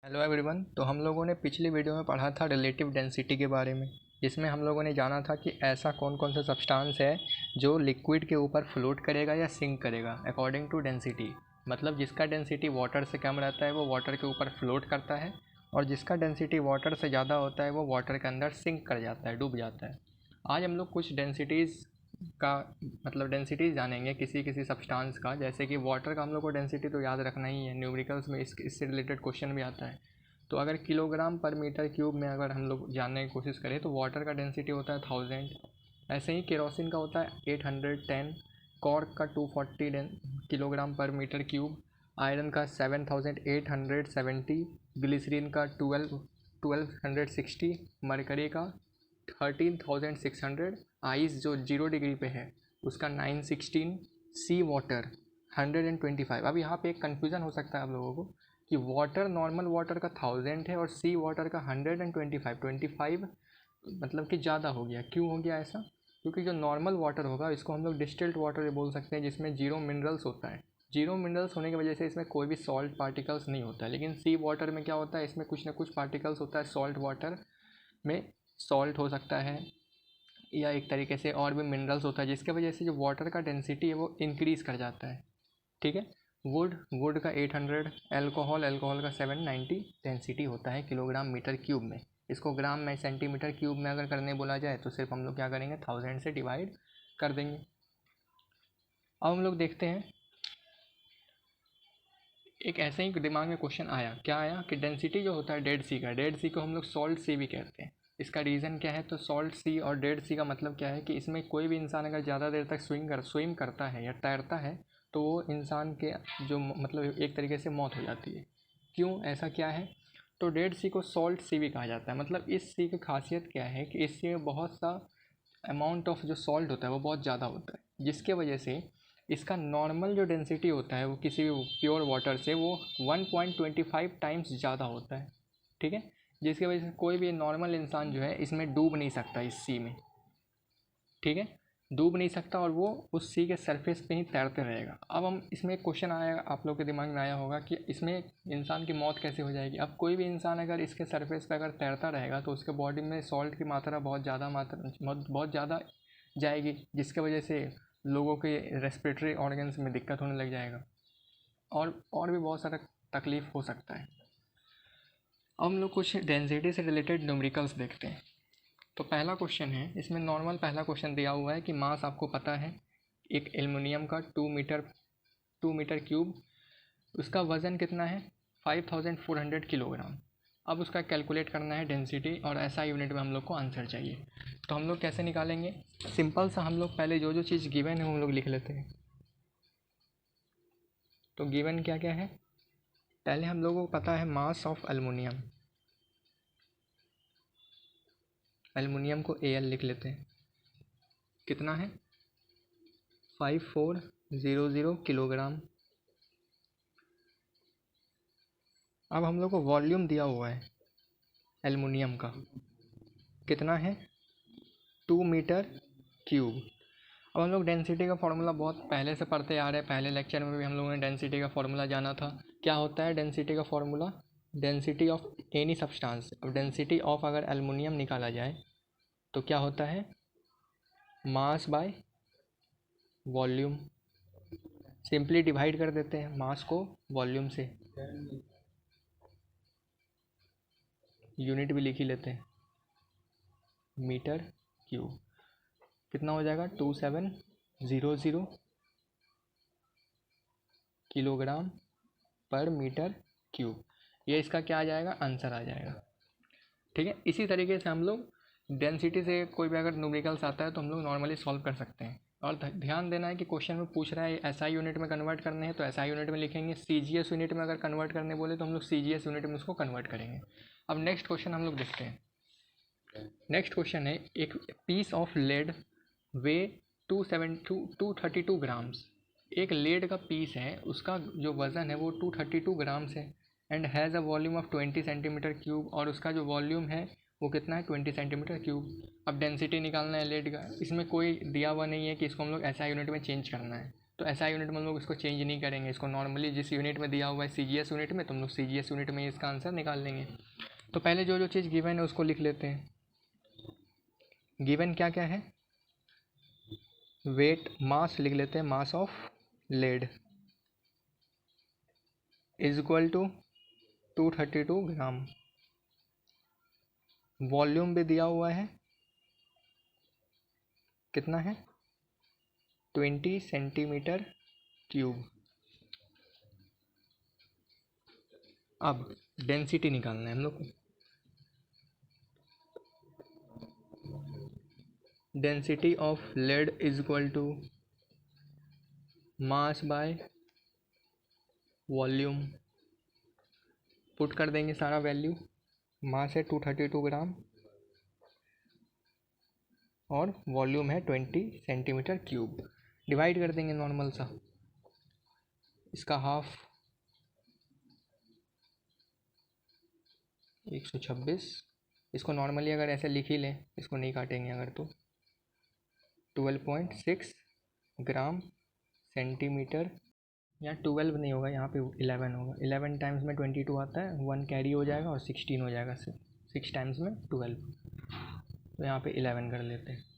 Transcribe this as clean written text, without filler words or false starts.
Hello everyone. तो हम लोगों ने पिछली वीडियो में पढ़ा था रिलेटिव डेंसिटी के बारे में, जिसमें हम लोगों ने जाना था कि ऐसा कौन कौन सा सब्सटेंस है जो लिक्विड के ऊपर फ्लोट करेगा या सिंक करेगा अकॉर्डिंग टू डेंसिटी। मतलब जिसका डेंसिटी वाटर से कम रहता है वो वाटर के ऊपर फ्लोट करता है, और जिसका डेंसिटी वाटर से ज़्यादा होता है वो वाटर के अंदर सिंक कर जाता है, डूब जाता है। आज हम लोग कुछ डेंसिटीज़ का मतलब डेंसिटीज़ जानेंगे किसी किसी सब्सटेंस का। जैसे कि वाटर का हम लोग को डेंसिटी तो याद रखना ही है, न्यूमेरिकल्स में इससे रिलेटेड क्वेश्चन भी आता है। तो अगर किलोग्राम पर मीटर क्यूब में अगर हम लोग जानने की कोशिश करें तो वाटर का डेंसिटी होता है 1000। ऐसे ही केरोसिन का होता है 810, कॉर्क का 240 किलोग्राम पर मीटर क्यूब, आयरन का 7870, ग्लिसरीन का 1260, मरकरी का 13600, आइस जो 0 डिग्री पे है उसका 916, सी वाटर 125। अब यहाँ पे एक कन्फ्यूज़न हो सकता है आप लोगों को कि वाटर नॉर्मल वाटर का 1000 है और सी वाटर का 125 मतलब कि ज़्यादा हो गया। क्यों हो गया ऐसा? क्योंकि जो नॉर्मल वाटर होगा इसको हम लोग डिस्टिल्ड वाटर बोल सकते हैं, जिसमें जीरो मिनरल्स होता है। जीरो मिनरल्स होने की वजह से इसमें कोई भी सॉल्ट पार्टिकल्स नहीं होता है। लेकिन सी वाटर में क्या होता है, इसमें कुछ ना कुछ पार्टिकल्स होता है। सॉल्ट वाटर में सॉल्ट हो सकता है या एक तरीके से और भी मिनरल्स होता है, जिसके वजह से जो वाटर का डेंसिटी है वो इंक्रीज़ कर जाता है। ठीक है। वुड का 800, अल्कोहल का 790 डेंसिटी होता है किलोग्राम मीटर क्यूब में। इसको ग्राम में सेंटीमीटर क्यूब में अगर करने बोला जाए तो सिर्फ हम लोग क्या करेंगे, 1000 से डिवाइड कर देंगे। अब हम लोग देखते हैं, एक ऐसे ही दिमाग में क्वेश्चन आया। क्या आया कि डेंसिटी जो होता है डेड सी का, डेड सी को हम लोग सॉल्ट सी भी कहते हैं। इसका रीज़न क्या है? तो सॉल्ट सी और डेड सी का मतलब क्या है कि इसमें कोई भी इंसान अगर ज़्यादा देर तक स्विम करता है या तैरता है तो वो इंसान के जो मतलब एक तरीके से मौत हो जाती है। क्यों, ऐसा क्या है? तो डेड सी को सॉल्ट सी भी कहा जाता है। मतलब इस सी की खासियत क्या है कि इस सी में बहुत सा अमाउंट ऑफ जो सॉल्ट होता है वो बहुत ज़्यादा होता है, जिसके वजह से इसका नॉर्मल जो डेंसिटी होता है वो किसी भी प्योर वाटर से वो 1.25 टाइम्स ज़्यादा होता है। ठीक है। जिसकी वजह से कोई भी नॉर्मल इंसान जो है इसमें डूब नहीं सकता, इस सी में। ठीक है, डूब नहीं सकता और वो उस सी के सरफेस पे ही तैरते रहेगा। अब हम इसमें एक क्वेश्चन आया, आप लोग के दिमाग में आया होगा कि इसमें इंसान की मौत कैसे हो जाएगी। अब कोई भी इंसान अगर इसके सरफेस पे अगर तैरता रहेगा तो उसके बॉडी में सॉल्ट की मात्रा बहुत ज़्यादा जाएगी, जिसके वजह से लोगों के रेस्पिरेटरी ऑर्गन्स में दिक्कत होने लग जाएगा और भी बहुत सारा तकलीफ़ हो सकता है। अब हम लोग कुछ डेंसिटी से रिलेटेड न्यूमेरिकल्स देखते हैं। तो पहला क्वेश्चन है, इसमें नॉर्मल पहला क्वेश्चन दिया हुआ है कि मास आपको पता है एक एल्युमिनियम का 2 मीटर क्यूब, उसका वज़न कितना है 5400 किलोग्राम। अब उसका कैलकुलेट करना है डेंसिटी, और ऐसा यूनिट में हम लोग को आंसर चाहिए। तो हम लोग कैसे निकालेंगे? सिंपल सा, हम लोग पहले जो जो चीज़ गिवन है हम लोग लिख लेते हैं। तो गिवन क्या क्या है? पहले हम लोगों को पता है मास ऑफ एल्युमिनियम, एल्युमिनियम को AL लिख लेते हैं। कितना है? 5400 किलोग्राम। अब हम लोग को वॉल्यूम दिया हुआ है एल्युमिनियम का, कितना है 2 मीटर क्यूब। अब हम लोग डेंसिटी का फार्मूला बहुत पहले से पढ़ते आ रहे हैं, पहले लेक्चर में भी हम लोगों ने डेंसिटी का फार्मूला जाना था। क्या होता है डेंसिटी का formula? Density of any substance. अब डेंसिटी ऑफ अगर एल्युमिनियम निकाला जाए तो क्या होता है, मास बाय वॉल्यूम। सिंपली डिवाइड कर देते हैं मास को वॉल्यूम से, यूनिट भी लिख ही लेते हैं, मीटर क्यूब। कितना हो जाएगा 2700 किलोग्राम पर मीटर क्यूब। ये इसका क्या आ जाएगा, आंसर आ जाएगा। ठीक है। इसी तरीके से हम लोग डेंसिटी से कोई भी अगर न्यूमेरिकल्स आता है तो हम लोग नॉर्मली सॉल्व कर सकते हैं। और ध्यान देना है कि क्वेश्चन में पूछ रहा है SI यूनिट में कन्वर्ट करने हैं तो SI यूनिट में लिखेंगे, CGS यूनिट में अगर कन्वर्ट करने बोले तो हम लोग CGS यूनिट में उसको कन्वर्ट करेंगे। अब नेक्स्ट क्वेश्चन हम लोग देखते हैं। नेक्स्ट क्वेश्चन है, एक piece of lead weighs 232 grams. एक लेड का पीस है, उसका जो वज़न है वो 232 ग्राम्स है, and has a volume of 20 centimetre cube, और उसका जो वॉल्यूम है वो कितना है 20 सेंटीमीटर क्यूब। अब डेंसिटी निकालना है लेड का। इसमें कोई दिया हुआ नहीं है कि इसको हम लोग SI यूनिट में चेंज करना है। तो ऐसा यूनिट में हम लोग इसको चेंज नहीं करेंगे, इसको नॉर्मली जिस यूनिट में दिया हुआ है CGS यूनिट में, तो हम लोग CGS यूनिट में इसका आंसर निकाल लेंगे। तो पहले जो जो चीज़ गिवन है उसको लिख लेते हैं। गिवन क्या क्या है? वेट, मास लिख लेते हैं, mass of lead is equal to 232 gram. Volume भी दिया हुआ है, कितना है? 20 सेंटीमीटर क्यूब। अब डेंसिटी निकालना है हम लोग को। Density of lead is equal to mass by volume. Put कर देंगे सारा वैल्यू। मास है 232 ग्राम और वॉल्यूम है 20 सेंटीमीटर क्यूब। डिवाइड कर देंगे नॉर्मल सा, इसका हाफ 126। इसको नॉर्मली अगर ऐसे लिख ही लें, इसको नहीं काटेंगे अगर, तो 12.6 ग्राम सेंटीमीटर, यहाँ 12 नहीं होगा, यहाँ पे 11 होगा। 11 टाइम्स में 22 आता है, 1 कैरी हो जाएगा और 16 हो जाएगा। 6 टाइम्स में 12, तो यहाँ पे 11 कर लेते हैं।